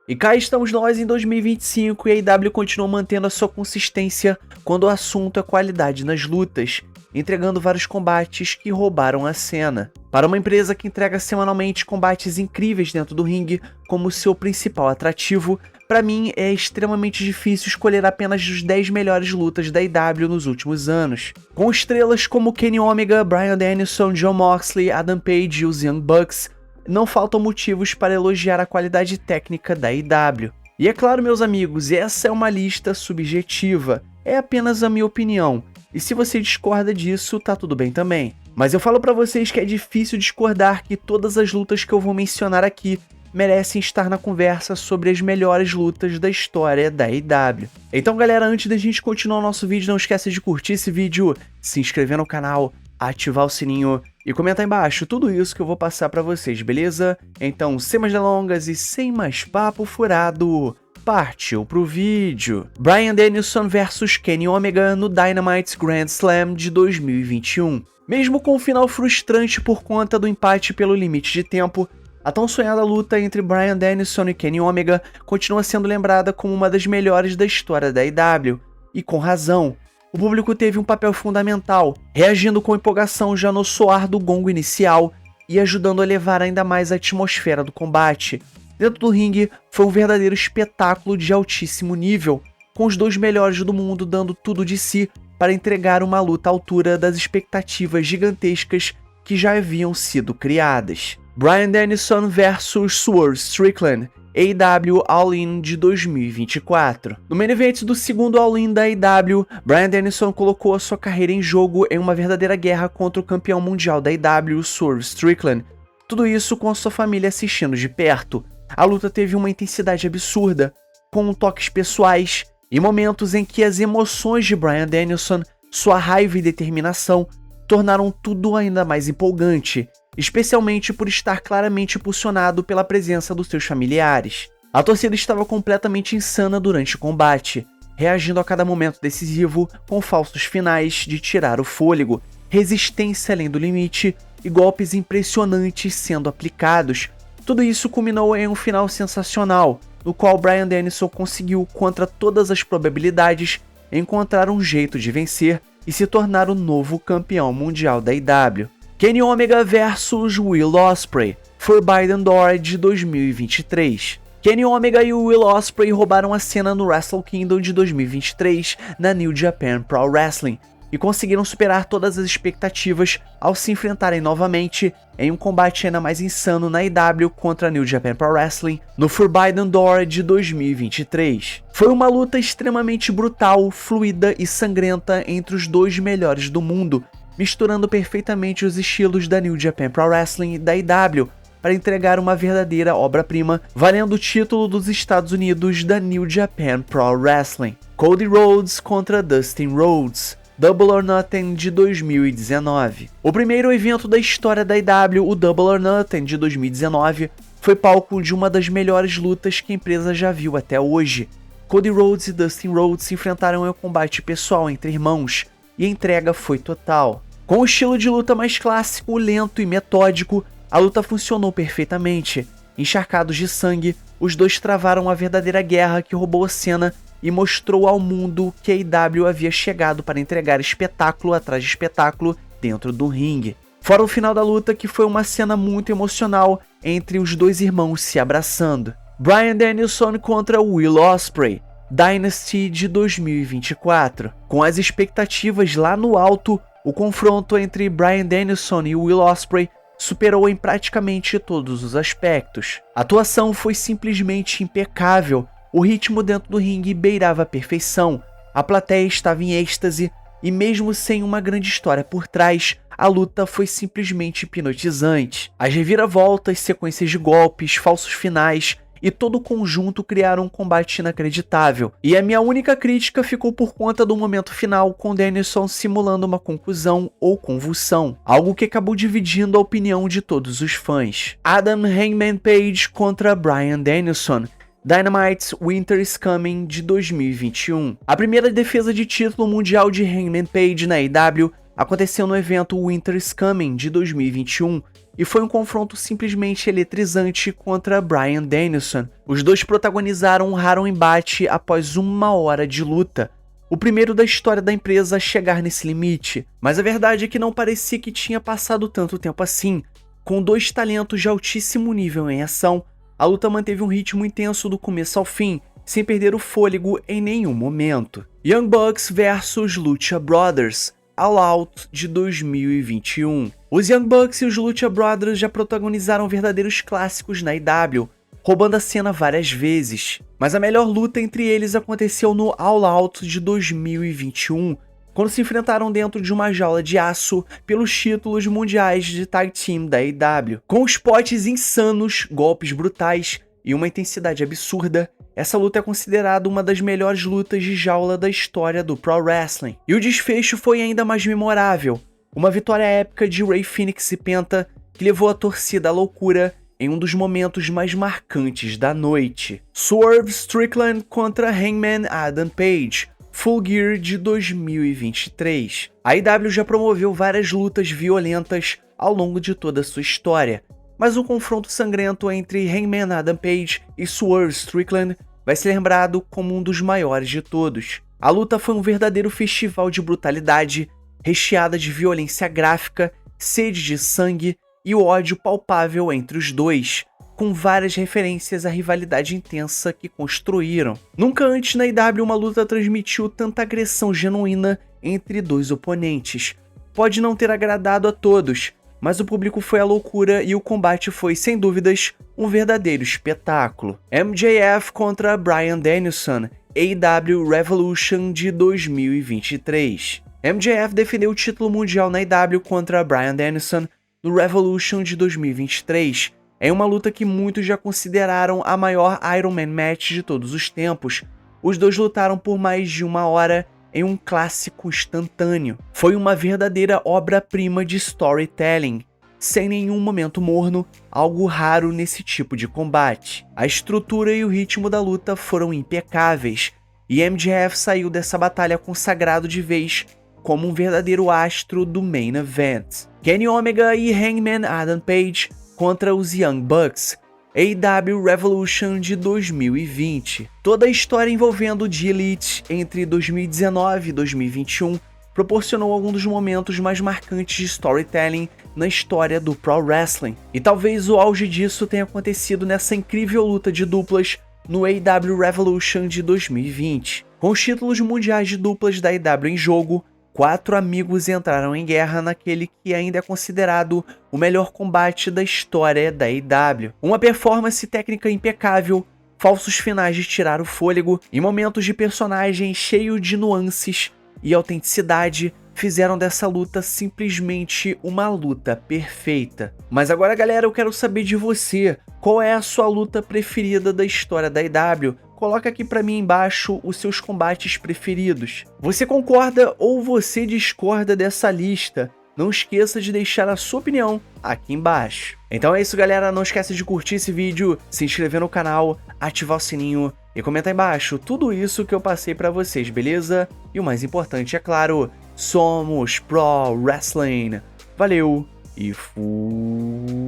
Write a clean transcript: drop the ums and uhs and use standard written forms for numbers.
E cá estamos nós em 2025 e a AEW continua mantendo a sua consistência quando o assunto é qualidade nas lutas, entregando vários combates que roubaram a cena. Para uma empresa que entrega semanalmente combates incríveis dentro do ringue como seu principal atrativo, para mim é extremamente difícil escolher apenas as 10 melhores lutas da AEW nos últimos anos. Com estrelas como Kenny Omega, Bryan Danielson, Jon Moxley, Adam Page e os Young Bucks, não faltam motivos para elogiar a qualidade técnica da AEW. E é claro, meus amigos, essa é uma lista subjetiva, é apenas a minha opinião, e se você discorda disso, tá tudo bem também. Mas eu falo pra vocês que é difícil discordar que todas as lutas que eu vou mencionar aqui merecem estar na conversa sobre as melhores lutas da história da AEW. Então galera, antes da gente continuar o nosso vídeo, não esqueça de curtir esse vídeo, se inscrever no canal, ativar o sininho e comentar embaixo tudo isso que eu vou passar pra vocês, beleza? Então, sem mais delongas e sem mais papo furado, partiu pro vídeo. Bryan Danielson vs Kenny Omega no Dynamite Grand Slam de 2021. Mesmo com um final frustrante por conta do empate pelo limite de tempo, a tão sonhada luta entre Bryan Danielson e Kenny Omega continua sendo lembrada como uma das melhores da história da AEW, e com razão. O público teve um papel fundamental, reagindo com empolgação já no soar do gongo inicial e ajudando a elevar ainda mais a atmosfera do combate. Dentro do ringue, foi um verdadeiro espetáculo de altíssimo nível, com os dois melhores do mundo dando tudo de si para entregar uma luta à altura das expectativas gigantescas que já haviam sido criadas. Bryan Danielson vs Swerve Strickland, AEW All-In de 2024. No main event do segundo All-In da AEW, Bryan Danielson colocou a sua carreira em jogo em uma verdadeira guerra contra o campeão mundial da AEW, Swerve Strickland. Tudo isso com a sua família assistindo de perto. A luta teve uma intensidade absurda, com toques pessoais e momentos em que as emoções de Bryan Danielson, sua raiva e determinação, tornaram tudo ainda mais empolgante, especialmente por estar claramente impulsionado pela presença dos seus familiares. A torcida estava completamente insana durante o combate, reagindo a cada momento decisivo com falsos finais de tirar o fôlego, resistência além do limite e golpes impressionantes sendo aplicados. Tudo isso culminou em um final sensacional, no qual Bryan Danielson conseguiu, contra todas as probabilidades, encontrar um jeito de vencer e se tornar o novo campeão mundial da AEW. Kenny Omega vs Will Ospreay, Forbidden Door de 2023. Kenny Omega e Will Ospreay roubaram a cena no Wrestle Kingdom de 2023 na New Japan Pro Wrestling e conseguiram superar todas as expectativas ao se enfrentarem novamente em um combate ainda mais insano na AEW contra a New Japan Pro Wrestling no Forbidden Door de 2023. Foi uma luta extremamente brutal, fluida e sangrenta entre os dois melhores do mundo, misturando perfeitamente os estilos da New Japan Pro Wrestling e da AEW para entregar uma verdadeira obra-prima, valendo o título dos Estados Unidos da New Japan Pro Wrestling. Cody Rhodes contra Dustin Rhodes, Double or Nothing de 2019. O primeiro evento da história da AEW, o Double or Nothing de 2019, foi palco de uma das melhores lutas que a empresa já viu até hoje. Cody Rhodes e Dustin Rhodes se enfrentaram em um combate pessoal entre irmãos, e a entrega foi total. Com um estilo de luta mais clássico, lento e metódico, a luta funcionou perfeitamente. Encharcados de sangue, os dois travaram uma verdadeira guerra que roubou a cena e mostrou ao mundo que a AEW havia chegado para entregar espetáculo atrás de espetáculo dentro do ringue. Fora o final da luta, que foi uma cena muito emocional entre os dois irmãos se abraçando. Bryan Danielson contra Will Ospreay, Dynasty de 2024. Com as expectativas lá no alto, o confronto entre Bryan Danielson e Will Ospreay superou em praticamente todos os aspectos. A atuação foi simplesmente impecável, o ritmo dentro do ringue beirava a perfeição, a plateia estava em êxtase e mesmo sem uma grande história por trás, a luta foi simplesmente hipnotizante. As reviravoltas, sequências de golpes, falsos finais e todo o conjunto criaram um combate inacreditável. E a minha única crítica ficou por conta do momento final, com Danielson simulando uma concussão ou convulsão, algo que acabou dividindo a opinião de todos os fãs. Adam Hangman Page contra Bryan Danielson, Dynamite's Winter is Coming de 2021. A primeira defesa de título mundial de Hangman Page na AEW aconteceu no evento Winter is Coming de 2021, e foi um confronto simplesmente eletrizante contra Bryan Danielson. Os dois protagonizaram um raro embate após 1 hora de luta, o primeiro da história da empresa a chegar nesse limite, mas a verdade é que não parecia que tinha passado tanto tempo assim. Com dois talentos de altíssimo nível em ação, a luta manteve um ritmo intenso do começo ao fim, sem perder o fôlego em nenhum momento. Young Bucks vs Lucha Brothers, All Out de 2021. Os Young Bucks e os Lucha Brothers já protagonizaram verdadeiros clássicos na IW, roubando a cena várias vezes, mas a melhor luta entre eles aconteceu no All Out de 2021, quando se enfrentaram dentro de uma jaula de aço pelos títulos mundiais de Tag Team da AEW. Com spots insanos, golpes brutais e uma intensidade absurda, essa luta é considerada uma das melhores lutas de jaula da história do Pro Wrestling. E o desfecho foi ainda mais memorável, uma vitória épica de Rey Fenix e Penta que levou a torcida à loucura em um dos momentos mais marcantes da noite. Swerve Strickland contra Hangman Adam Page, Full Gear de 2023. A AEW já promoveu várias lutas violentas ao longo de toda a sua história, mas um confronto sangrento entre Hangman Adam Page e Swerve Strickland vai ser lembrado como um dos maiores de todos. A luta foi um verdadeiro festival de brutalidade, recheada de violência gráfica, sede de sangue e o ódio palpável entre os dois, com várias referências à rivalidade intensa que construíram. Nunca antes na AEW uma luta transmitiu tanta agressão genuína entre dois oponentes. Pode não ter agradado a todos, mas o público foi à loucura e o combate foi, sem dúvidas, um verdadeiro espetáculo. MJF contra Bryan Danielson, AEW Revolution de 2023. MJF defendeu o título mundial na AEW contra Bryan Danielson no Revolution de 2023, em uma luta que muitos já consideraram a maior Iron Man match de todos os tempos. Os dois lutaram por mais de 1 hora em um clássico instantâneo. Foi uma verdadeira obra-prima de storytelling, sem nenhum momento morno, algo raro nesse tipo de combate. A estrutura e o ritmo da luta foram impecáveis, e MJF saiu dessa batalha consagrado de vez como um verdadeiro astro do main event. Kenny Omega e Hangman Adam Page contra os Young Bucks, AEW Revolution de 2020. Toda a história envolvendo The Elite entre 2019 e 2021 proporcionou alguns dos momentos mais marcantes de storytelling na história do Pro Wrestling. E talvez o auge disso tenha acontecido nessa incrível luta de duplas no AEW Revolution de 2020. Com os títulos mundiais de duplas da AEW em jogo, 4 amigos entraram em guerra naquele que ainda é considerado o melhor combate da história da AEW. Uma performance técnica impecável, falsos finais de tirar o fôlego e momentos de personagem cheio de nuances e autenticidade fizeram dessa luta simplesmente uma luta perfeita. Mas agora, galera, eu quero saber de você. Qual é a sua luta preferida da história da AEW? Coloca aqui pra mim embaixo os seus combates preferidos. Você concorda ou você discorda dessa lista? Não esqueça de deixar a sua opinião aqui embaixo. Então é isso, galera. Não esqueça de curtir esse vídeo, se inscrever no canal, ativar o sininho e comentar embaixo tudo isso que eu passei pra vocês, beleza? E o mais importante, é claro, somos Pro Wrestling. Valeu e fui!